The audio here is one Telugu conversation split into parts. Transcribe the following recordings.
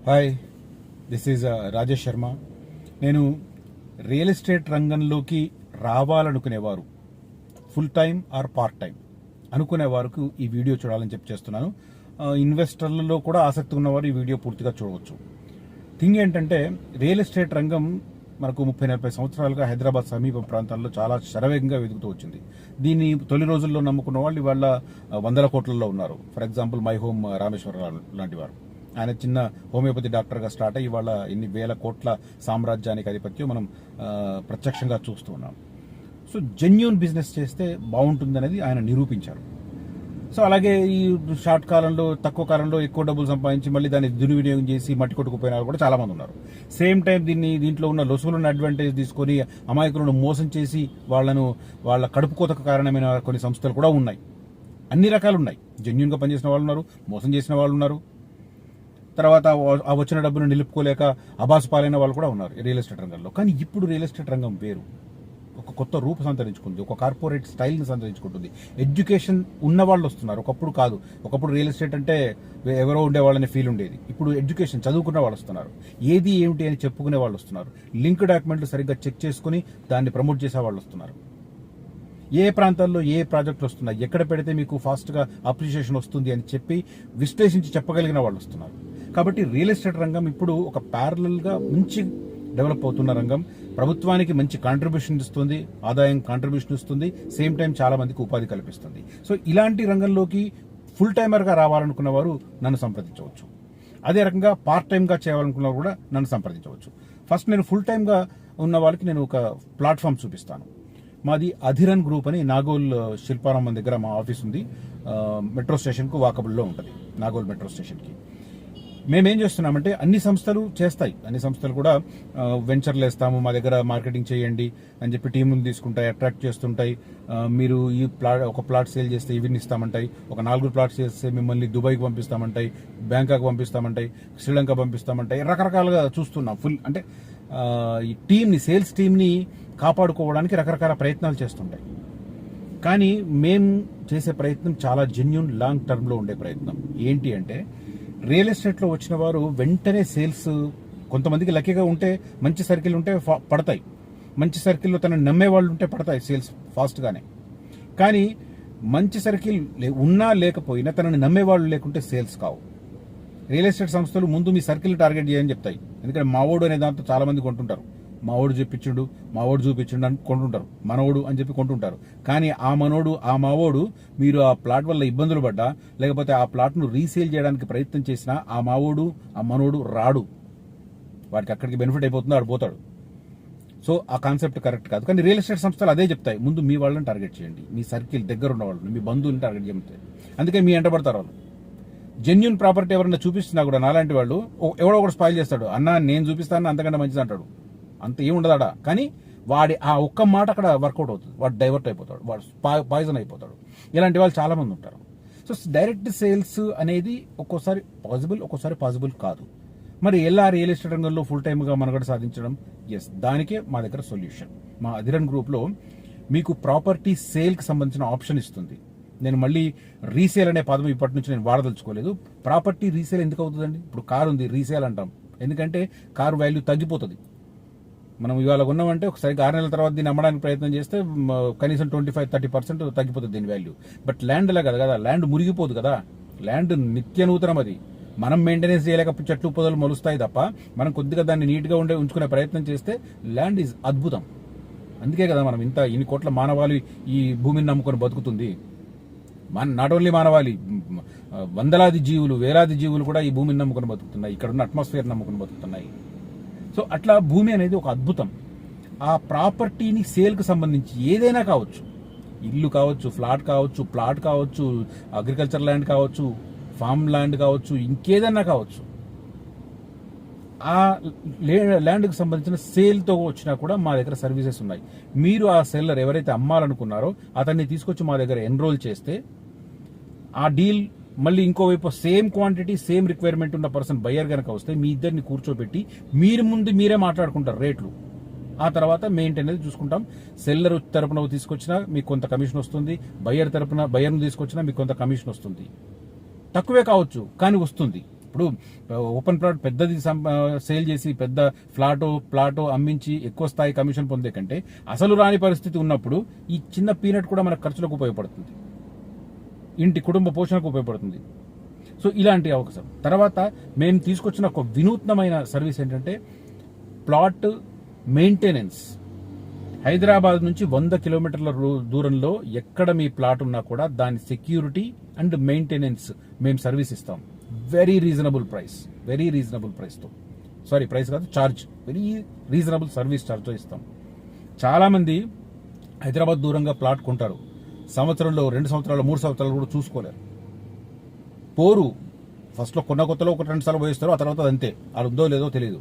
Hi, this is Rajesh Sharma. నేను రియల్ ఎస్టేట్ రంగంలోకి రావాలనుకునేవారు, full time or part time అనుకునే వారికి ఈ వీడియో చూడాలని చేస్తున్నాను. ఇన్వెస్టర్లలో కూడా ఆసక్తి ఉన్నవారు ఈ వీడియో పూర్తిగా చూడవచ్చు. థింగ్ ఏంటంటే, రియల్ ఎస్టేట్ రంగం మనకు 30-40 సంవత్సరాలుగా హైదరాబాద్ సమీప ప్రాంతాల్లో చాలా శరవేగంగా వెతుకుతూ వచ్చింది. దీన్ని తొలి రోజుల్లో నమ్ముకున్న వాళ్ళు ఇవాళ 100 కోట్లలో ఉన్నారు. For example my home Rameshwar Rao లాంటి వారు. ఆయన చిన్న హోమియోపతి డాక్టర్గా స్టార్ట్ అయ్యి ఇవాళ ఎన్ని వేల కోట్ల సామ్రాజ్యానికి అధిపత్యం మనం ప్రత్యక్షంగా చూస్తూ ఉన్నాం. సో జెన్యూన్ బిజినెస్ చేస్తే బాగుంటుంది అనేది ఆయన నిరూపించారు. సో అలాగే ఈ షార్ట్ కాలంలో, తక్కువ కాలంలో ఎక్కువ డబ్బులు సంపాదించి మళ్ళీ దాన్ని దుర్వినియోగం చేసి మట్టి కొట్టుకుపోయిన వాళ్ళు కూడా చాలా మంది ఉన్నారు. సేమ్ టైం దీంట్లో ఉన్న లొసుగులను అడ్వాంటేజ్ తీసుకొని అమాయకులను మోసం చేసి వాళ్ళ కడుపు కోతకు కారణమైన కొన్ని సంస్థలు కూడా ఉన్నాయి. అన్ని రకాలు ఉన్నాయి. జెన్యూన్గా పనిచేసిన వాళ్ళు ఉన్నారు, మోసం చేసిన వాళ్ళు ఉన్నారు, తర్వాత ఆ వచ్చిన డబ్బును నిలుపుకోలేక అబాసు పాలైన వాళ్ళు కూడా ఉన్నారు రియల్ ఎస్టేట్ రంగంలో. కానీ ఇప్పుడు రియల్ ఎస్టేట్ రంగం వేరు, ఒక కొత్త రూపు సంతరించుకుంది, ఒక కార్పొరేట్ స్టైల్ని సంతరించుకుంటుంది. ఎడ్యుకేషన్ ఉన్న వాళ్ళు వస్తున్నారు, ఒకప్పుడు కాదు. ఒకప్పుడు రియల్ ఎస్టేట్ అంటే ఎవరో ఉండేవాళ్ళని ఫీల్ ఉండేది. ఇప్పుడు ఎడ్యుకేషన్ చదువుకున్న వాళ్ళు వస్తున్నారు, ఏది ఏమిటి అని చెప్పుకునే వాళ్ళు వస్తున్నారు, లింక్ డాక్యుమెంట్లు సరిగ్గా చెక్ చేసుకుని దాన్ని ప్రమోట్ చేసే వాళ్ళు వస్తున్నారు. ఏ ప్రాంతాల్లో ఏ ప్రాజెక్టులు వస్తున్నాయి, ఎక్కడ పెడితే మీకు ఫాస్ట్గా అప్రిషియేషన్ వస్తుంది అని చెప్పి విశ్లేషించి చెప్పగలిగిన వాళ్ళు వస్తున్నారు. కాబట్టి రియల్ ఎస్టేట్ రంగం ఇప్పుడు ఒక ప్యారలల్గా మంచి డెవలప్ అవుతున్న రంగం. ప్రభుత్వానికి మంచి కాంట్రిబ్యూషన్ ఇస్తుంది, ఆదాయం కాంట్రిబ్యూషన్ ఇస్తుంది, సేమ్ టైం చాలా మందికి ఉపాధి కల్పిస్తుంది. సో ఇలాంటి రంగంలోకి ఫుల్ టైమర్గా రావాలనుకున్న వారు నన్ను సంప్రదించవచ్చు. అదే రకంగా పార్ట్ టైంగా చేయాలనుకున్న వారు కూడా నన్ను సంప్రదించవచ్చు. ఫస్ట్ నేను ఫుల్ టైంగా ఉన్న వాళ్ళకి నేను ఒక ప్లాట్ఫామ్ చూపిస్తాను. మాది అధిరన్ గ్రూప్ అని నాగోల్ శిల్పారామం దగ్గర మా ఆఫీస్ ఉంది. మెట్రో స్టేషన్కు వాకబుల్లో ఉంటుంది, నాగోల్ మెట్రో స్టేషన్కి. మేమేం చేస్తున్నామంటే, అన్ని సంస్థలు చేస్తాయి, అన్ని సంస్థలు కూడా వెంచర్లు వేస్తాము, మా దగ్గర మార్కెటింగ్ చేయండి అని చెప్పి టీములు తీసుకుంటాయి, అట్రాక్ట్ చేస్తుంటాయి. మీరు ఈ ఒక ప్లాట్ సేల్ చేస్తే ఇవన్నీ ఇస్తామంటాయి, ఒక 4 ప్లాట్స్ చేస్తే మిమ్మల్ని దుబాయ్కి పంపిస్తామంటాయి, బ్యాంకాక్ పంపిస్తామంటాయి, శ్రీలంక పంపిస్తామంటాయి. రకరకాలుగా చూస్తున్నాం. ఫుల్ అంటే ఈ టీంని, సేల్స్ టీంని కాపాడుకోవడానికి రకరకాల ప్రయత్నాలు చేస్తుంటాయి. కానీ మేము చేసే ప్రయత్నం చాలా జెన్యూన్, లాంగ్ టర్మ్లో ఉండే ప్రయత్నం. ఏంటి అంటే, రియల్ ఎస్టేట్లో వచ్చిన వారు వెంటనే సేల్స్, కొంతమందికి లక్కీగా ఉంటే, మంచి సర్కిల్ ఉంటే పడతాయి, మంచి సర్కిల్లో తనని నమ్మేవాళ్ళు ఉంటే పడతాయి సేల్స్ ఫాస్ట్గానే. కానీ మంచి సర్కిల్ ఉన్నా లేకపోయినా తనని నమ్మేవాళ్ళు లేకుంటే సేల్స్ కావు. రియల్ ఎస్టేట్ సంస్థలు ముందు మీ సర్కిల్ టార్గెట్ చేయని చెప్తాయి. ఎందుకంటే మావోడు అనే దాంతో చాలా మంది కొంటుంటారు. మావోడు చెప్పించుండు, మావోడు చూపించుండు అని కొంటుంటారు, మనోడు అని చెప్పి కొంటుంటారు. కానీ ఆ మనోడు, ఆ మావోడు మీరు ఆ ప్లాట్ వల్ల ఇబ్బందులు పడ్డా, లేకపోతే ఆ ప్లాట్ను రీసేల్ చేయడానికి ప్రయత్నం చేసినా ఆ మావోడు, ఆ మనోడు రాడు. వాడికి అక్కడికి బెనిఫిట్ అయిపోతుందో ఆడు పోతాడు. సో ఆ కాన్సెప్ట్ కరెక్ట్ కాదు. కానీ రియల్ ఎస్టేట్ సంస్థలు అదే చెప్తాయి, ముందు మీ వాళ్ళని టార్గెట్ చేయండి, మీ సర్కిల్ దగ్గర ఉన్న వాళ్ళని, మీ బంధువుని టార్గెట్ చేయండి. అందుకే మీ ఎంటబడతారు వాళ్ళు. జెన్యూన్ ప్రాపర్టీ ఎవరైనా చూపిస్తున్నా కూడా నాలాంటి వాళ్ళు ఎవడో ఒకటి స్పాయిల్ చేస్తాడు. అన్న నేను చూపిస్తాను, అంతకంటే మంచిది అంటాడు. అంత ఏముండదాడా. కానీ వాడి ఆ ఒక్క మాట అక్కడ వర్కౌట్ అవుతుంది, వాడు డైవర్ట్ అయిపోతాడు, వాడు పాయిజన్ అయిపోతాడు. ఇలాంటి వాళ్ళు చాలా మంది ఉంటారు. సో డైరెక్ట్ సేల్స్ అనేది ఒక్కోసారి పాసిబుల్, ఒక్కోసారి పాసిబుల్ కాదు. మరి ఎలా రియల్ ఎస్టేట్ రంగంలో ఫుల్ టైమ్గా మనుగడ సాధించడం? ఎస్, దానికే మా దగ్గర సొల్యూషన్. మా అధిరన్ గ్రూప్లో మీకు ప్రాపర్టీ సేల్కి సంబంధించిన ఆప్షన్ ఇస్తుంది. నేను మళ్ళీ రీసేల్ అనే పదం ఇప్పటి నుంచి నేను వాడదలుచుకోలేదు. ప్రాపర్టీ రీసేల్ ఎందుకు అవుతుందండి? ఇప్పుడు కారు ఉంది, రీసేల్ అంటాం. ఎందుకంటే కారు వాల్యూ తగ్గిపోతుంది. మనం ఇవాళ ఉన్నామంటే ఒకసారి 6 నెలల తర్వాత దీన్ని అమ్మడానికి ప్రయత్నం చేస్తే కనీసం 25-30% తగ్గిపోతుంది దీని వాల్యూ. బట్ ల్యాండ్ అలా కదా, ల్యాండ్ మురిగిపోదు కదా. ల్యాండ్ నిత్య నూతనం. అది మనం మెయింటెనెన్స్ చేయలేక చెట్లు పొదలు మొలుస్తాయి తప్ప, మనం కొద్దిగా దాన్ని నీట్గా ఉంచుకునే ప్రయత్నం చేస్తే ల్యాండ్ ఈజ్ అద్భుతం. అందుకే కదా మనం ఇన్ని కోట్ల మానవాళి ఈ భూమిని నమ్ముకొని బతుకుతుంది. నాట్ ఓన్లీ మానవాళి, వందలాది జీవులు, వేలాది జీవులు కూడా ఈ భూమిని నమ్ముకొని బతుకుతున్నాయి, ఇక్కడ ఉన్న అట్మాస్ఫియర్ నమ్ముకొని బతుకుతున్నాయి. సో అట్లా భూమి అనేది ఒక అద్భుతం. ఆ ప్రాపర్టీని సేల్కి సంబంధించి ఏదైనా కావచ్చు, ఇల్లు కావచ్చు, ఫ్లాట్ కావచ్చు, ప్లాట్ కావచ్చు, అగ్రికల్చర్ ల్యాండ్ కావచ్చు, ఫామ్ ల్యాండ్ కావచ్చు, ఇంకేదైనా కావచ్చు, ఆ ల్యాండ్కి సంబంధించిన సేల్తో వచ్చినా కూడా మా దగ్గర సర్వీసెస్ ఉన్నాయి. మీరు ఆ సెల్లర్ ఎవరైతే అమ్మాలనుకున్నారో అతన్ని తీసుకొచ్చి మా దగ్గర ఎన్రోల్ చేస్తే, ఆ డీల్ మళ్ళీ ఇంకోవైపు సేమ్ క్వాంటిటీ, సేమ్ రిక్వైర్మెంట్ ఉన్న పర్సన్ బయ్యర్ కనుక వస్తే, మీ ఇద్దరిని కూర్చోబెట్టి మీరే మాట్లాడుకుంటారు రేట్లు. ఆ తర్వాత మెయింటెనెన్స్ చూసుకుంటాం. సెల్లర్ తరపున తీసుకొచ్చినా మీకు కొంత కమిషన్ వస్తుంది, బయ్యర్ను తీసుకొచ్చినా మీకు కొంత కమిషన్ వస్తుంది. తక్కువే కావచ్చు కానీ వస్తుంది. ఇప్పుడు ఓపెన్ ప్లాట్ పెద్దది సేల్ చేసి పెద్ద ప్లాటో అమ్మించి ఎక్కువ స్థాయి కమిషన్ పొందే కంటే అసలు రాని పరిస్థితి ఉన్నప్పుడు ఈ చిన్న పీనట్ కూడా మన ఖర్చులకు ఉపయోగపడుతుంది, ఇంటి కుటుంబ పోషణకు ఉపయోగపడుతుంది. సో ఇలాంటి అవకాశం. తర్వాత మేము తీసుకొచ్చిన ఒక వినూత్నమైన సర్వీస్ ఏంటంటే ప్లాట్ మెయింటెనెన్స్. హైదరాబాద్ నుంచి 100 కిలోమీటర్ల దూరంలో ఎక్కడ మీ ప్లాట్ ఉన్నా కూడా దాని సెక్యూరిటీ అండ్ మెయింటెనెన్స్ మేము సర్వీస్ ఇస్తాం. వెరీ రీజనబుల్ ప్రైస్తో, సారీ ప్రైస్ కాదు, చార్జ్, వెరీ రీజనబుల్ సర్వీస్ చార్జ్తో ఇస్తాం. చాలామంది హైదరాబాద్ దూరంగా ప్లాట్ కొంటారు, సంవత్సరంలో 2 సంవత్సరాలు 3 సంవత్సరాలు కూడా చూసుకోలేరు. పోరు ఫస్ట్లో కొన్న కొత్తలో 1-2 సార్లు పోయిస్తారు, ఆ తర్వాత అంతే, అది ఉందో లేదో తెలియదు.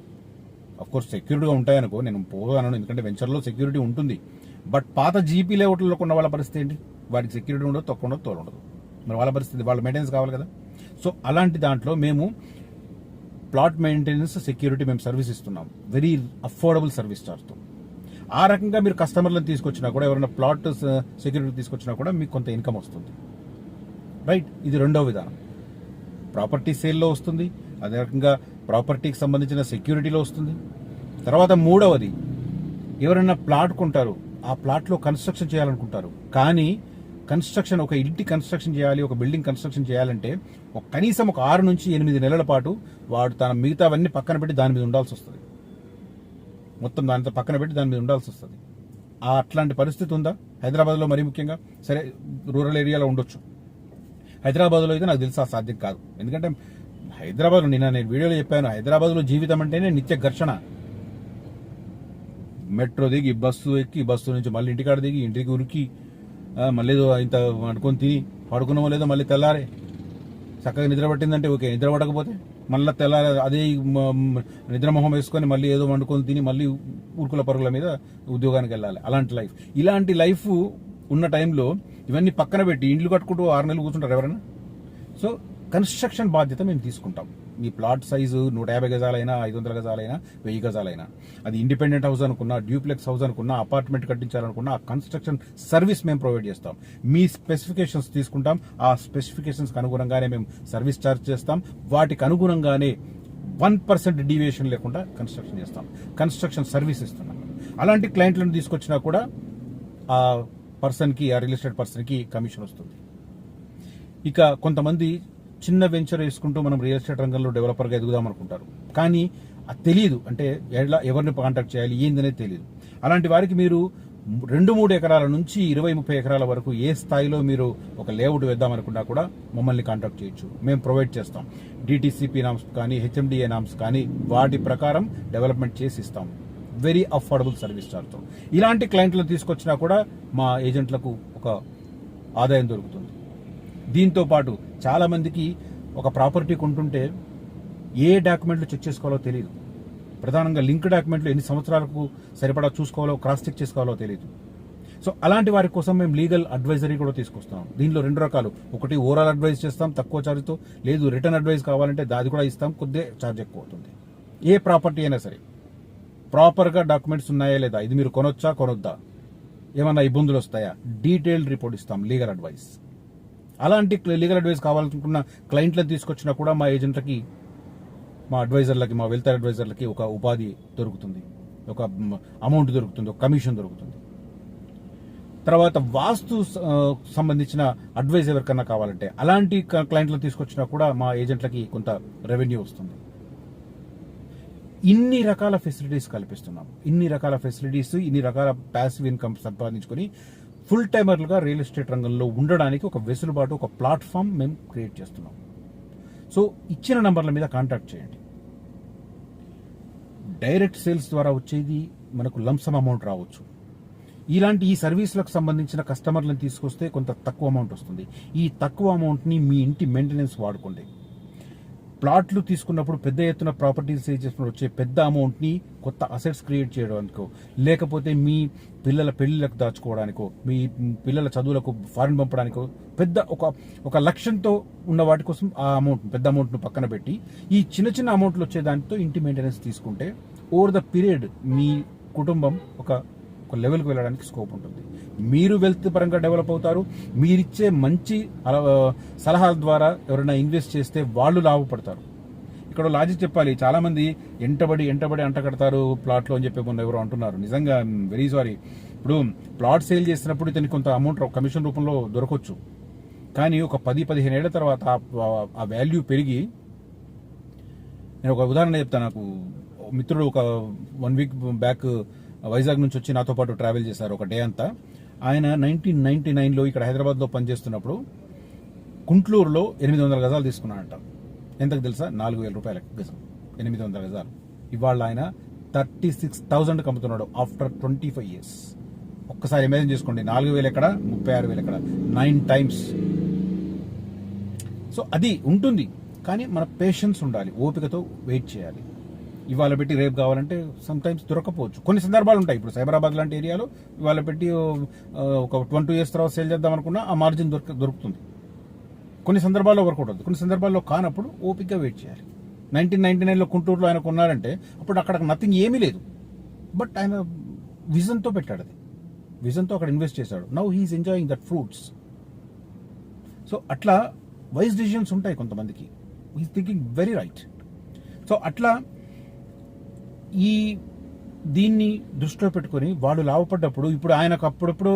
అఫ్కోర్స్ సెక్యూరిటీగా ఉంటాయనుకో, నేను పోగాను, ఎందుకంటే వెంచర్లో సెక్యూరిటీ ఉంటుంది. బట్ పాత జీపీ లేఅవుట్లో కొన్న వాళ్ళ పరిస్థితి ఏంటి? వాడికి సెక్యూరిటీ ఉండదు, తక్కువ ఉండదు, తోలు ఉండదు. మరి వాళ్ళ పరిస్థితి, వాళ్ళ మెయింటెనెన్స్ కావాలి కదా. సో అలాంటి దాంట్లో మేము ప్లాట్ మెయింటెనెన్స్ సెక్యూరిటీ మేము సర్వీస్ ఇస్తున్నాం, వెరీ అఫోర్డబుల్ సర్వీస్ చార్జ్తో. ఆ రకంగా మీరు కస్టమర్లను తీసుకొచ్చినా కూడా, ఎవరైనా ప్లాట్ సెక్యూరిటీ తీసుకొచ్చినా కూడా మీకు కొంత ఇన్కమ్ వస్తుంది. రైట్, ఇది రెండవ విధానం. ప్రాపర్టీ సేల్లో వస్తుంది, అదే రకంగా ప్రాపర్టీకి సంబంధించిన సెక్యూరిటీలో వస్తుంది. తర్వాత మూడవది, ఎవరైనా ప్లాట్ కొంటారు, ఆ ప్లాట్లో కన్స్ట్రక్షన్ చేయాలనుకుంటారు, కానీ కన్స్ట్రక్షన్, ఒక ఇంటి కన్స్ట్రక్షన్ చేయాలి, ఒక బిల్డింగ్ కన్స్ట్రక్షన్ చేయాలంటే కనీసం ఒక 6 నుంచి 8 నెలల పాటు వాడు తన మిగతావన్నీ పక్కన పెట్టి దాని మీద ఉండాల్సి వస్తుంది. మొత్తం దానితో పక్కన పెట్టి దాని మీద ఉండాల్సి వస్తుంది. అట్లాంటి పరిస్థితి ఉందా హైదరాబాద్లో? మరీ ముఖ్యంగా, సరే రూరల్ ఏరియాలో ఉండొచ్చు, హైదరాబాద్లో అయితే నాకు తెలిసి సాధ్యం కాదు. ఎందుకంటే హైదరాబాద్, నేను వీడియోలో చెప్పాను, హైదరాబాద్లో జీవితం అంటేనే నిత్య ఘర్షణ. మెట్రో దిగి బస్సు ఎక్కి, బస్సు నుంచి మళ్ళీ ఇంటికాడ దిగి, ఇంటికి ఉరికి, మళ్ళీ ఏదో ఇంత వండుకొని తిని పడుకున్నామో లేదో మళ్ళీ తెల్లారే, చక్కగా నిద్ర పట్టిందంటే ఓకే, నిద్ర పట్టకపోతే మళ్ళీ తెల్లారే అదే నిద్రమొహం వేసుకొని మళ్ళీ ఏదో వండుకొని తిని మళ్ళీ ఉరుకుల పరుగుల మీద ఉద్యోగానికి వెళ్ళాలి. అలాంటి లైఫ్, ఇలాంటి లైఫ్ ఉన్న టైంలో ఇవన్నీ పక్కన పెట్టి ఇండ్లు కట్టుకుంటూ 6 నెలలు కూర్చుంటారు ఎవరైనా? సో కన్స్ట్రక్షన్ బాధ్యత మేము తీసుకుంటాం. మీ ప్లాట్ సైజు 150 గజాలైనా, 500 గజాలైనా, 1000 గజాలైనా, అది ఇండిపెండెంట్ హౌస్ అనుకున్నా, డ్యూప్లెక్స్ హౌస్ అనుకున్నా, అపార్ట్మెంట్ కట్టించాలనుకున్నా, ఆ కన్స్ట్రక్షన్ సర్వీస్ మేము ప్రొవైడ్ చేస్తాం. మీ స్పెసిఫికేషన్స్ తీసుకుంటాం, ఆ స్పెసిఫికేషన్స్కి అనుగుణంగానే మేము సర్వీస్ ఛార్జ్ చేస్తాం. వాటికి అనుగుణంగానే 1% డీవియేషన్ లేకుండా కన్స్ట్రక్షన్ చేస్తాం, కన్స్ట్రక్షన్ సర్వీస్ ఇస్తున్నాం. అలాంటి క్లయింట్లను తీసుకొచ్చినా కూడా ఆ పర్సన్కి, ఆ రియల్ ఎస్టేట్ పర్సన్కి కమిషన్ వస్తుంది. ఇక కొంతమంది చిన్న వెంచర్ వేసుకుంటూ మనం రియల్ ఎస్టేట్ రంగంలో డెవలపర్గా ఎదుగుదాం అనుకుంటారు, కానీ అది తెలియదు, అంటే ఎవరిని కాంటాక్ట్ చేయాలి ఏందనేది తెలియదు. అలాంటి వారికి మీరు 2-3 ఎకరాల నుంచి 20-30 ఎకరాల వరకు ఏ స్థాయిలో మీరు ఒక లేఅవుట్ వేద్దామనుకున్నా కూడా మమ్మల్ని కాంటాక్ట్ చేయొచ్చు. మేము ప్రొవైడ్ చేస్తాం. డిటిసిపి నామ్స్ కానీ, హెచ్ఎండిఏ నామ్స్ కానీ, వాటి ప్రకారం డెవలప్మెంట్ చేసి ఇస్తాం. వెరీ అఫోర్డబుల్ సర్వీస్ చార్జ్తో. ఇలాంటి క్లయింట్లను తీసుకొచ్చినా కూడా మా ఏజెంట్లకు ఒక ఆదాయం దొరుకుతుంది. దీంతో పాటు చాలామందికి ఒక ప్రాపర్టీ కొంటుంటే ఏ డాక్యుమెంట్లు చెక్ చేసుకోవాలో తెలియదు. ప్రధానంగా లింక్ డాక్యుమెంట్లు ఎన్ని సంవత్సరాలకు సరిపడా చూసుకోవాలో, క్రాస్ చెక్ చేసుకోవాలో తెలియదు. సో అలాంటి వారి కోసం మేము లీగల్ అడ్వైజరీ కూడా తీసుకొస్తాం. దీనిలో 2 రకాలు, ఒకటి ఓవరాల్ అడ్వైజ్ చేస్తాం తక్కువ ఛార్జ్తో, లేదు రిటర్న్ అడ్వైజ్ కావాలంటే అది కూడా ఇస్తాం, కొద్దిగా ఛార్జ్ ఎక్కువ అవుతుంది. ఏ ప్రాపర్టీ అయినా సరే ప్రాపర్గా డాక్యుమెంట్స్ ఉన్నాయా లేదా, ఇది మీరు కొనొద్దా, ఏమన్నా ఇబ్బందులు వస్తాయా, డీటెయిల్డ్ రిపోర్ట్ ఇస్తాం, లీగల్ అడ్వైస్. అలాంటి లీగల్ అడ్వైస్ కావాలనుకున్న క్లయింట్లను తీసుకొచ్చినా కూడా మా ఏజెంట్లకి, మా అడ్వైజర్లకి, మా వెల్త్ అడ్వైజర్లకి ఒక ఉపాధి దొరుకుతుంది, ఒక అమౌంట్ దొరుకుతుంది, ఒక కమిషన్ దొరుకుతుంది. తర్వాత వాస్తు సంబంధించిన అడ్వైజ్ ఎవరికన్నా కావాలంటే అలాంటి క్లయింట్లను తీసుకొచ్చినా కూడా మా ఏజెంట్లకి కొంత రెవెన్యూ వస్తుంది. ఇన్ని రకాల ఫెసిలిటీస్ కల్పిస్తున్నాం. ఇన్ని రకాల ప్యాసివ్ ఇన్కమ్ సంపాదించుకొని ఫుల్ టైమర్లుగా రియల్ ఎస్టేట్ రంగంలో ఉండడానికి ఒక వెసులుబాటు, ఒక ప్లాట్ఫామ్ మేము క్రియేట్ చేస్తున్నాం. సో ఇచ్చిన నంబర్ల మీద కాంటాక్ట్ చేయండి. డైరెక్ట్ సేల్స్ ద్వారా వచ్చేది మనకు లంసమ్ అమౌంట్ రావచ్చు. ఈ సర్వీసులకు సంబంధించిన కస్టమర్లను తీసుకొస్తే కొంత తక్కువ అమౌంట్ వస్తుంది. ఈ తక్కువ అమౌంట్ని మీ ఇంటి మెయింటెనెన్స్ వాడుకోండి. ప్లాట్లు తీసుకున్నప్పుడు పెద్ద ఎత్తున ప్రాపర్టీస్ సేల్ చేసినప్పుడు వచ్చే పెద్ద అమౌంట్ని కొత్త అసెట్స్ క్రియేట్ చేయడానికో, లేకపోతే మీ పిల్లల పెళ్లిలకు దాచుకోవడానికో, మీ పిల్లల చదువులకు ఫారిన్ పంపడానికో, పెద్ద ఒక లక్ష్యంతో ఉన్న వాటి కోసం ఆ పెద్ద అమౌంట్ను పక్కన పెట్టి ఈ చిన్న అమౌంట్లు వచ్చే దానితో ఇంటి మెయింటెనెన్స్ తీసుకుంటే ఓవర్ ద పీరియడ్ మీ కుటుంబం ఒక లెవెల్కి వెళ్ళడానికి స్కోప్ ఉంటుంది. మీరు వెల్త్ పరంగా డెవలప్ అవుతారు. మీరిచ్చే మంచి సలహాల ద్వారా ఎవరైనా ఇన్వెస్ట్ చేస్తే వాళ్ళు లాభపడతారు. ఇక్కడ లాజిక్ చెప్పాలి. చాలా మంది ఎంటబడి అంట కడతారు ప్లాట్లో అని చెప్పి మొన్న ఎవరు అంటున్నారు. నిజంగా వెరీ సారీ. ఇప్పుడు ప్లాట్ సేల్ చేసినప్పుడు ఇతనికి కొంత అమౌంట్ కమిషన్ రూపంలో దొరకవచ్చు, కానీ ఒక 10-15 ఏళ్ల తర్వాత ఆ వాల్యూ పెరిగి, నేను ఒక ఉదాహరణ చెప్తాను. నాకు మిత్రుడు ఒక 1 వీక్ బ్యాక్ వైజాగ్ నుంచి వచ్చి నాతో పాటు ట్రావెల్ చేశారు ఒక డే అంతా. ఆయన 1999లో ఇక్కడ హైదరాబాద్లో పనిచేస్తున్నప్పుడు కుంట్లూరులో 800 గజాలు తీసుకున్నాడంట. ఎంతకు తెలుసా? 4,000 రూపాయల గజం, 800 గజాలు. ఇవాళ ఆయన 36,000 అమ్ముతున్నాడు ఆఫ్టర్ 25 ఇయర్స్. ఒక్కసారి ఇమాజిన్ చేసుకోండి, 4,000 ఎక్కడ, 36,000 ఎక్కడ, 9 టైమ్స్. సో అది ఉంటుంది, కానీ మన పేషెన్స్ ఉండాలి, ఓపికతో వెయిట్ చేయాలి. ఇవాళ పెట్టి రేపు కావాలంటే సమ్ టైమ్స్ దొరకపోవచ్చు. కొన్ని సందర్భాలు ఉంటాయి. ఇప్పుడు సైబరాబాద్ లాంటి ఏరియాలో ఇవాళ పెట్టి ఒక 1-2 ఇయర్స్ తర్వాత సేల్ చేద్దాం అనుకున్నా ఆ మార్జిన్ దొరుకుతుంది. కొన్ని సందర్భాల్లో వర్కౌట్ అవుతుంది, కొన్ని సందర్భాల్లో కానప్పుడు ఓపికగా వెయిట్ చేయాలి. 1999లో గుంటూరులో ఆయన కొన్నారంటే అప్పుడు అక్కడ నథింగ్ ఏమీ లేదు, బట్ ఆయన విజన్తో పెట్టాడు, అది విజన్తో అక్కడ ఇన్వెస్ట్ చేశాడు. Now he's enjoying that fruits. So అట్లా వైజ్ డిసిషన్స్ ఉంటాయి కొంతమందికి. He's thinking very right. So అట్లా దీన్ని దృష్టిలో పెట్టుకుని వాళ్ళు లాభపడ్డప్పుడు, ఇప్పుడు ఆయనకు అప్పుడప్పుడు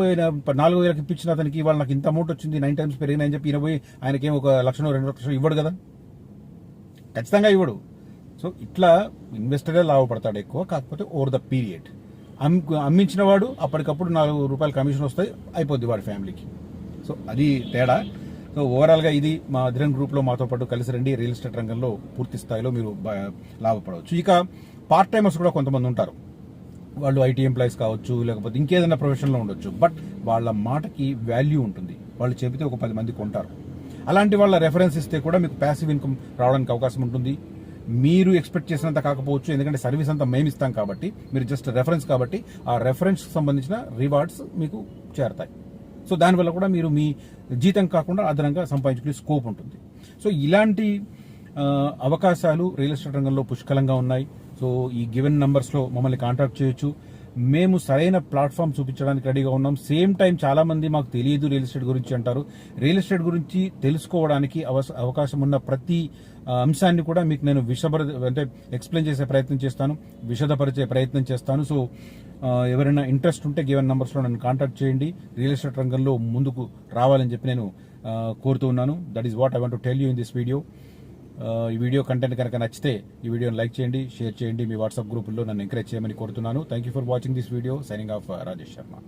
4,000 ఇప్పించిన అతనికి ఇవాళ నాకు ఇంత అమౌంట్ వచ్చింది, 9 టైమ్స్ పెరిగినాయని చెప్పి ఈయన పోయి ఆయనకేం 1,00,000-2 లక్షలు ఇవ్వడు కదా, ఖచ్చితంగా ఇవ్వడు. సో ఇట్లా ఇన్వెస్టరే లాభపడతాడు ఎక్కువ, కాకపోతే ఓవర్ ద పీరియడ్. అమ్మించిన వాడు అప్పటికప్పుడు 4 రూపాయలు కమిషన్ వస్తాయి, అయిపోద్ది వాడి ఫ్యామిలీకి. సో అది తేడా. సో ఓవరాల్గా ఇది మా అధిరన్ గ్రూప్లో మాతో పాటు కలిసి రండి. రియల్ ఎస్టేట్ రంగంలో పూర్తి స్థాయిలో మీరు లాభపడవచ్చు. ఇక పార్ట్ టైమర్స్ కూడా కొంతమంది ఉంటారు. వాళ్ళు ఐటీ ఎంప్లాయీస్ కావచ్చు, లేకపోతే ఇంకేదైనా ప్రొఫెషన్లో ఉండొచ్చు, బట్ వాళ్ళ మాటకి వాల్యూ ఉంటుంది. వాళ్ళు చెబితే ఒక 10 మంది కొంటారు. అలాంటి వాళ్ళ రెఫరెన్స్ ఇస్తే కూడా మీకు ప్యాసివ్ ఇన్కమ్ రావడానికి అవకాశం ఉంటుంది. మీరు ఎక్స్పెక్ట్ చేసినంత కాకపోవచ్చు, ఎందుకంటే సర్వీస్ అంతా మేము ఇస్తాం కాబట్టి, మీరు జస్ట్ రెఫరెన్స్ కాబట్టి ఆ రెఫరెన్స్కి సంబంధించిన రివార్డ్స్ మీకు చేరతాయి. సో దానివల్ల కూడా మీరు మీ జీతం కాకుండా అదనంగా సంపాదించుకునే స్కోప్ ఉంటుంది. సో ఇలాంటి అవకాశాలు రియల్ ఎస్టేట్ రంగంలో పుష్కలంగా ఉన్నాయి. సో ఈ గివెన్ నంబర్స్లో మమ్మల్ని కాంటాక్ట్ చేయొచ్చు. మేము సరైన ప్లాట్ఫామ్ చూపించడానికి రెడీగా ఉన్నాం. సేమ్ టైం చాలా మంది మాకు తెలియదు రియల్ ఎస్టేట్ గురించి అంటారు. రియల్ ఎస్టేట్ గురించి తెలుసుకోవడానికి అవకాశం ఉన్న ప్రతి అంశాన్ని కూడా మీకు నేను ఎక్స్ప్లెయిన్ చేసే ప్రయత్నం చేస్తాను, విశదపరిచే ప్రయత్నం చేస్తాను. సో ఎవరైనా ఇంట్రెస్ట్ ఉంటే గివెన్ నంబర్స్లో నన్ను కాంటాక్ట్ చేయండి. రియల్ ఎస్టేట్ రంగంలో ముందుకు రావాలని చెప్పి నేను కోరుతూ ఉన్నాను. That is what I want to tell you in this video. ఈ వీడియో కంటెంట్ కనుక నచ్చితే ఈ వీడియోని లైక్ చేయండి, షేర్ చేయండి, మీ వాట్సాప్ గ్రూపుల్లో నన్ను ఎంకరేజ్ చేయమని కోరుతున్నాను. Thank you for watching this video. Signing off Rajesh Sharma.